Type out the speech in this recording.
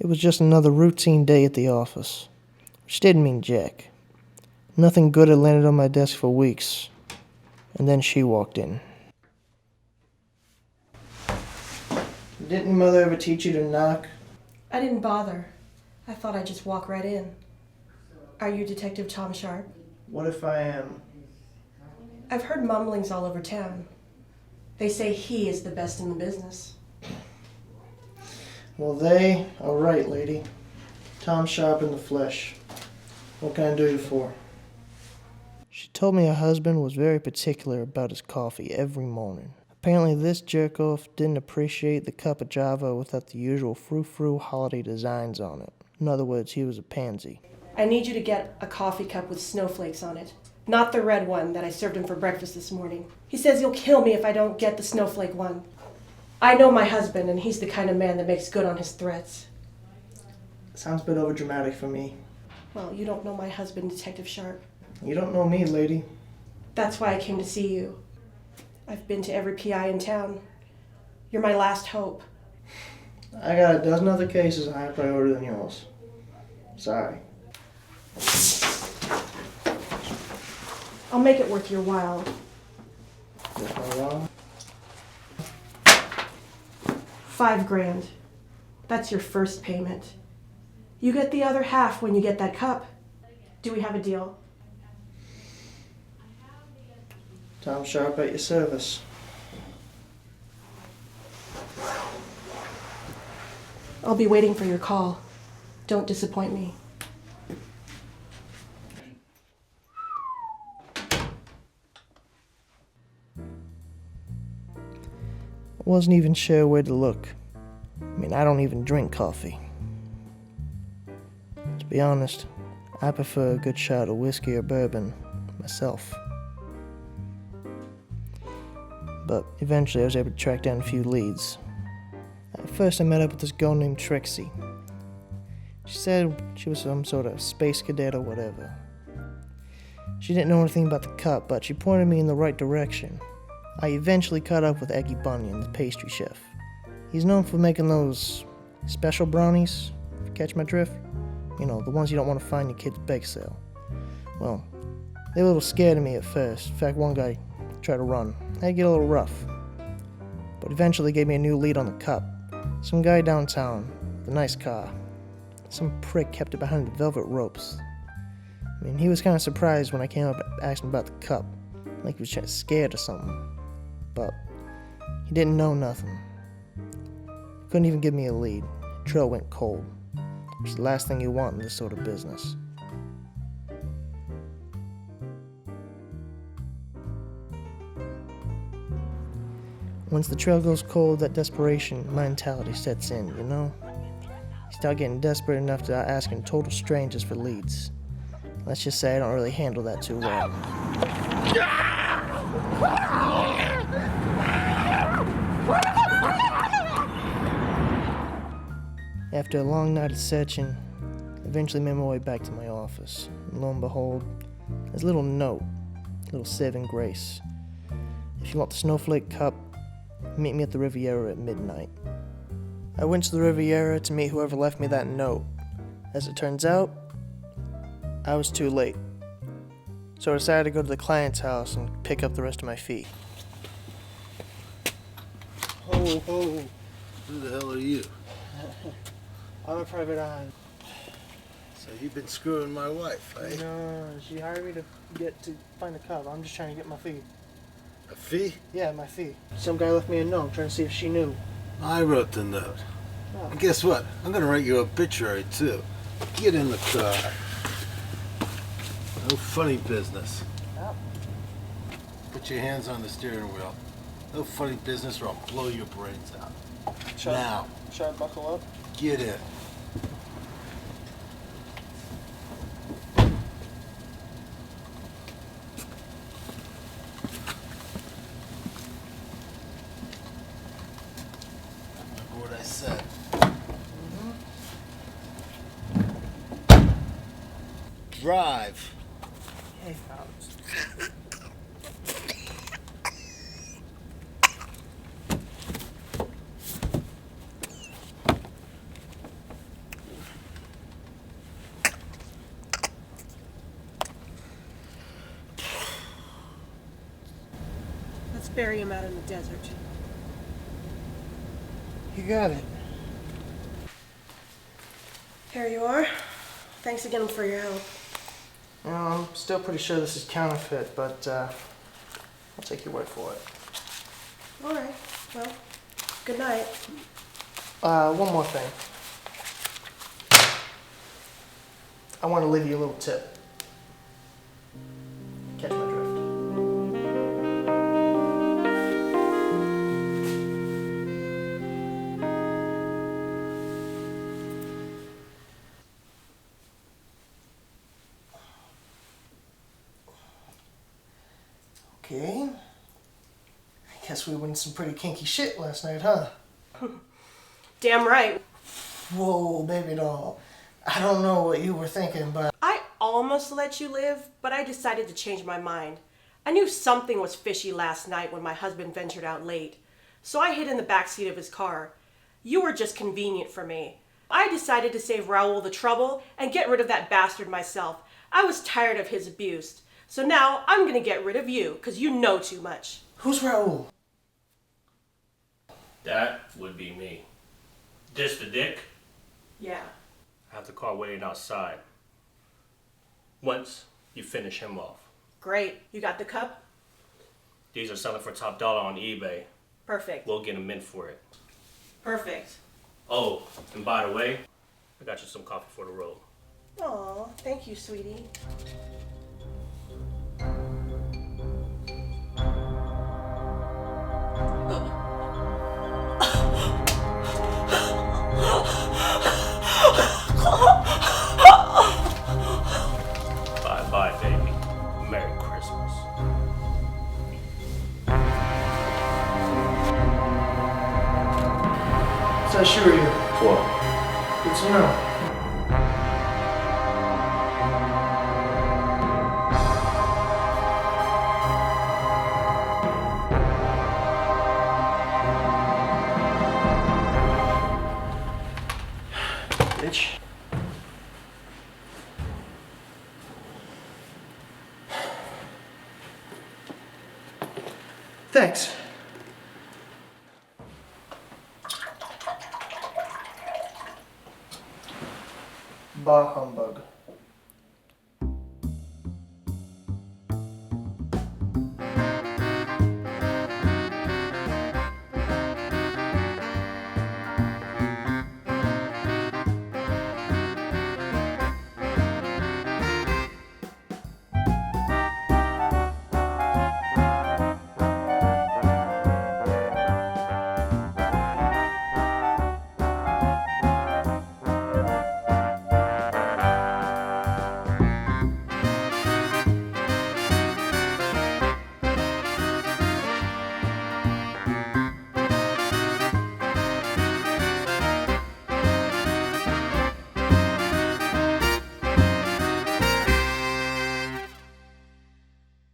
It was just another routine day at the office, which didn't mean jack. Nothing good had landed on my desk for weeks, and then she walked in. Didn't your mother ever teach you to knock? I didn't bother. I thought I'd just walk right in. Are you Detective Tom Sharp? What if I am? I've heard mumblings all over town. They say he is the best in the business. Well, they are right, lady. Tom Sharp in the flesh. What can I do you for? She told me her husband was very particular about his coffee every morning. Apparently this jerk-off didn't appreciate the cup of Java without the usual frou-frou holiday designs on it. In other words, he was a pansy. I need you to get a coffee cup with snowflakes on it. Not the red one that I served him for breakfast this morning. He says he'll kill me if I don't get the snowflake one. I know my husband, and he's the kind of man that makes good on his threats. Sounds a bit overdramatic for me. Well, you don't know my husband, Detective Sharp. You don't know me, lady. That's why I came to see you. I've been to every PI in town. You're my last hope. I got a dozen other cases higher priority than yours. Sorry. I'll make it worth your while. Am I wrong? $5,000. That's your first payment. You get the other half when you get that cup. Do we have a deal? Tom Sharp at your service. I'll be waiting for your call. Don't disappoint me. I wasn't even sure where to look. I mean, I don't even drink coffee. To be honest, I prefer a good shot of whiskey or bourbon myself. But eventually I was able to track down a few leads. At first I met up with this girl named Trixie. She said she was some sort of space cadet or whatever. She didn't know anything about the cup, but she pointed me in the right direction. I eventually caught up with Eggy Bunyan, the pastry chef. He's known for making those special brownies, if you catch my drift. You know, the ones you don't want to find in your kid's bake sale. Well, they were a little scared of me at first. In fact, one guy tried to run. I had to get a little rough. But eventually gave me a new lead on the cup. Some guy downtown with a nice car. Some prick kept it behind the velvet ropes. I mean, he was kind of surprised when I came up and asked him about the cup. Like he was scared or something. But he didn't know nothing. Couldn't even give me a lead. Trail went cold. Which is the last thing you want in this sort of business. Once the trail goes cold, that desperation mentality sets in, you know? You start getting desperate enough to start asking total strangers for leads. Let's just say I don't really handle that too well. After a long night of searching, I eventually made my way back to my office. And lo and behold, there's a little note, a little saving grace. If you want the snowflake cup, meet me at the Riviera at midnight. I went to the Riviera to meet whoever left me that note. As it turns out, I was too late. So I decided to go to the client's house and pick up the rest of my fee. Ho, ho. Who the hell are you? I'm a private eye. So you've been screwing my wife, eh? No, she hired me to find a cup. I'm just trying to get my fee. A fee? Yeah, my fee. Some guy left me a note trying to see if she knew. I wrote the note. Oh. And guess what? I'm gonna write you an obituary, too. Get in the car. No funny business. Oh. Put your hands on the steering wheel. No funny business or I'll blow your brains out. Now, Should I buckle up? get in. Remember what I said. Drive. Hey, Alex. bury him out in the desert. You got it. Here you are. Thanks again for your help. You know, I'm still pretty sure this is counterfeit, but I'll take your word for it. All right. Well, good night. One more thing. I want to leave you a little tip. Catch my drift. Okay. I guess we were in some pretty kinky shit last night, huh? Damn right. Whoa, baby doll. I don't know what you were thinking, but I almost let you live, but I decided to change my mind. I knew something was fishy last night when my husband ventured out late, so I hid in the backseat of his car. You were just convenient for me. I decided to save Raoul the trouble and get rid of that bastard myself. I was tired of his abuse. So now I'm gonna get rid of you, because you know too much. who's Raoul? That would be me. This the dick? Yeah. I have the car waiting outside. Once you finish him off. Great. You got the cup? These are selling for top dollar on eBay. Perfect. We'll get a mint for it. Perfect. Oh, and by the way, I got you some coffee for the road. Aw, thank you, sweetie. Bye-bye, baby. Merry Christmas. So I assure you, What? good to know. Bitch. Thanks. Bah humbug.